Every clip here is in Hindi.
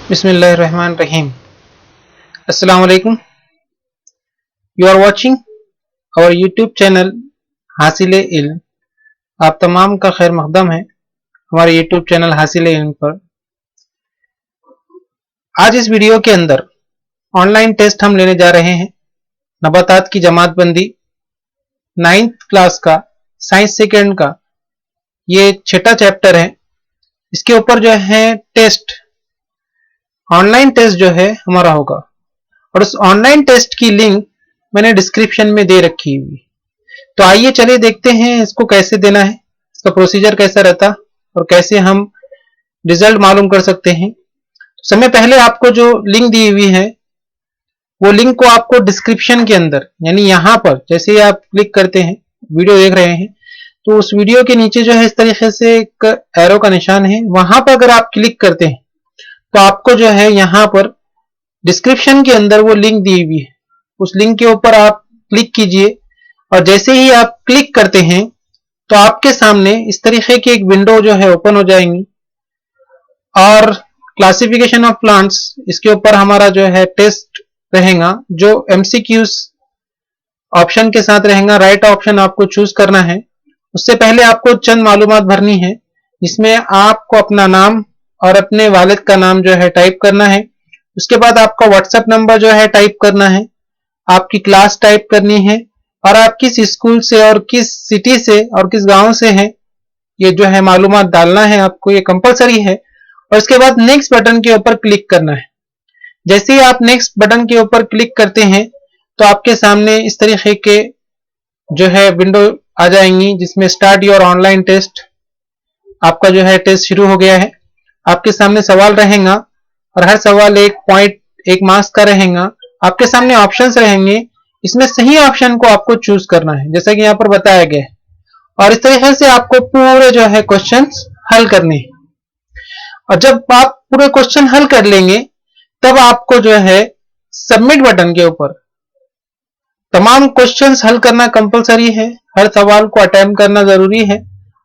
Bismillahirrahmanirrahim. Assalamu alaikum. You are watching our YouTube channel हासिले इल्म. आप तमाम का खैर मकदम है हमारे YouTube चैनल हासिले इल्म पर. आज इस वीडियो के अंदर ऑनलाइन टेस्ट हम लेने जा रहे हैं. नबातात की जमात बंदी 9th क्लास का साइंस सेकेंड का ये छठा चैप्टर है. इसके ऊपर जो है टेस्ट ऑनलाइन टेस्ट जो है हमारा होगा और उस ऑनलाइन टेस्ट की लिंक मैंने डिस्क्रिप्शन में दे रखी हुई. तो आइए चलिए देखते हैं इसको कैसे देना है, इसका प्रोसीजर कैसा रहता और कैसे हम रिजल्ट मालूम कर सकते हैं. समय पहले आपको जो लिंक दी हुई है वो लिंक को आपको डिस्क्रिप्शन के अंदर यानी यहाँ पर जैसे ही आप क्लिक करते हैं वीडियो देख रहे हैं तो उस वीडियो के नीचे जो है इस तरीके से एक एरो का निशान है, वहां पर अगर आप क्लिक करते हैं तो आपको जो है यहाँ पर डिस्क्रिप्शन के अंदर वो लिंक दी हुई है. उस लिंक के ऊपर आप क्लिक कीजिए और जैसे ही आप क्लिक करते हैं तो आपके सामने इस तरीके की एक विंडो जो है ओपन हो जाएंगी और क्लासिफिकेशन ऑफ प्लांट्स इसके ऊपर हमारा जो है टेस्ट रहेगा जो MCQs ऑप्शन के साथ रहेगा. राइट ऑप्शन आपको चूज करना है. उससे पहले आपको चंद मालूमात भरनी है जिसमें आपको अपना नाम और अपने वालिद का नाम जो है टाइप करना है. उसके बाद आपका व्हाट्सएप नंबर जो है टाइप करना है, आपकी क्लास टाइप करनी है और आप किस स्कूल से और किस सिटी से और किस गांव से हैं ये जो है मालूमात डालना है आपको, ये कंपलसरी है. और इसके बाद नेक्स्ट बटन के ऊपर क्लिक करना है. जैसे ही आप नेक्स्ट बटन के ऊपर क्लिक करते हैं तो आपके सामने इस तरीके के जो है विंडो आ जाएंगी जिसमें स्टार्ट योर ऑनलाइन टेस्ट. आपका जो है टेस्ट शुरू हो गया है. आपके सामने सवाल रहेगा और हर सवाल एक पॉइंट एक मार्क्स का रहेगा. आपके सामने ऑप्शंस रहेंगे, इसमें सही ऑप्शन को आपको चूज करना है जैसा कि यहाँ पर बताया गया है. और इस तरीके से आपको पूरे जो है क्वेश्चंस हल करने हैं. और जब आप पूरे क्वेश्चन हल कर लेंगे तब आपको जो है सबमिट बटन के ऊपर तमाम क्वेश्चंस हल करना कंपलसरी है. हर सवाल को अटेम्प्ट करना जरूरी है.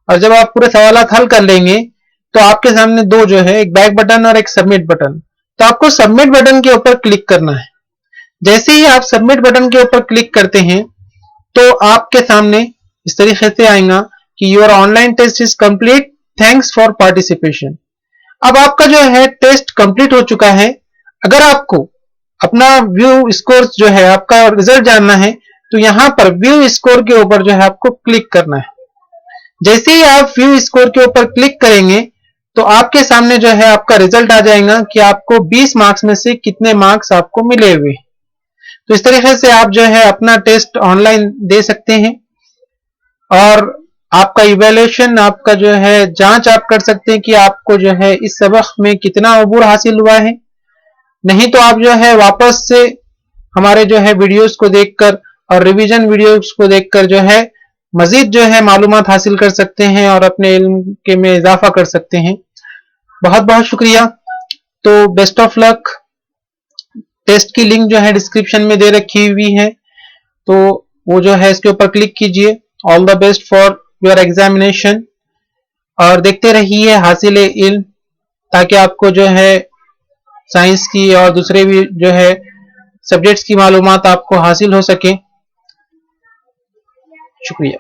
और जब आप पूरे सवालात हल कर लेंगे तो आपके सामने दो जो है एक बैक बटन और एक सबमिट बटन. तो आपको सबमिट बटन के ऊपर क्लिक करना है. जैसे ही आप सबमिट बटन के ऊपर क्लिक करते हैं तो आपके सामने इस तरीके से आएगा कि your online test is complete, thanks for participation. अब आपका जो है टेस्ट कंप्लीट हो चुका है. अगर आपको अपना व्यू स्कोर जो है आपका रिजल्ट जानना है तो यहाँ पर व्यू स्कोर के ऊपर जो है आपको क्लिक करना है. जैसे ही आप व्यू स्कोर के ऊपर क्लिक करेंगे तो आपके सामने जो है आपका रिजल्ट आ जाएगा कि आपको 20 मार्क्स में से कितने मार्क्स आपको मिले हुए. तो इस तरीके से आप जो है अपना टेस्ट ऑनलाइन दे सकते हैं और आपका इवैल्यूएशन आपका जो है जांच आप कर सकते हैं कि आपको जो है इस सबक में कितना अबूर हासिल हुआ है. नहीं तो आप जो है वापस से हमारे जो है वीडियोस को देखकर और रिवीजन वीडियोस को देखकर जो है मजीद जो है मालूमात हासिल कर सकते हैं और अपने इल्म के में इजाफा कर सकते हैं. बहुत बहुत शुक्रिया. तो बेस्ट ऑफ लक. टेस्ट की लिंक जो है डिस्क्रिप्शन में दे रखी हुई है तो वो जो है इसके ऊपर क्लिक कीजिए. All the best for your examination और देखते रहिए हासिले इल्म ताकि आपको जो है साइंस की और दूसरे भी जो है सब्जेक्ट्स की मालूमात आपको हासिल हो सके. शुक्रिया.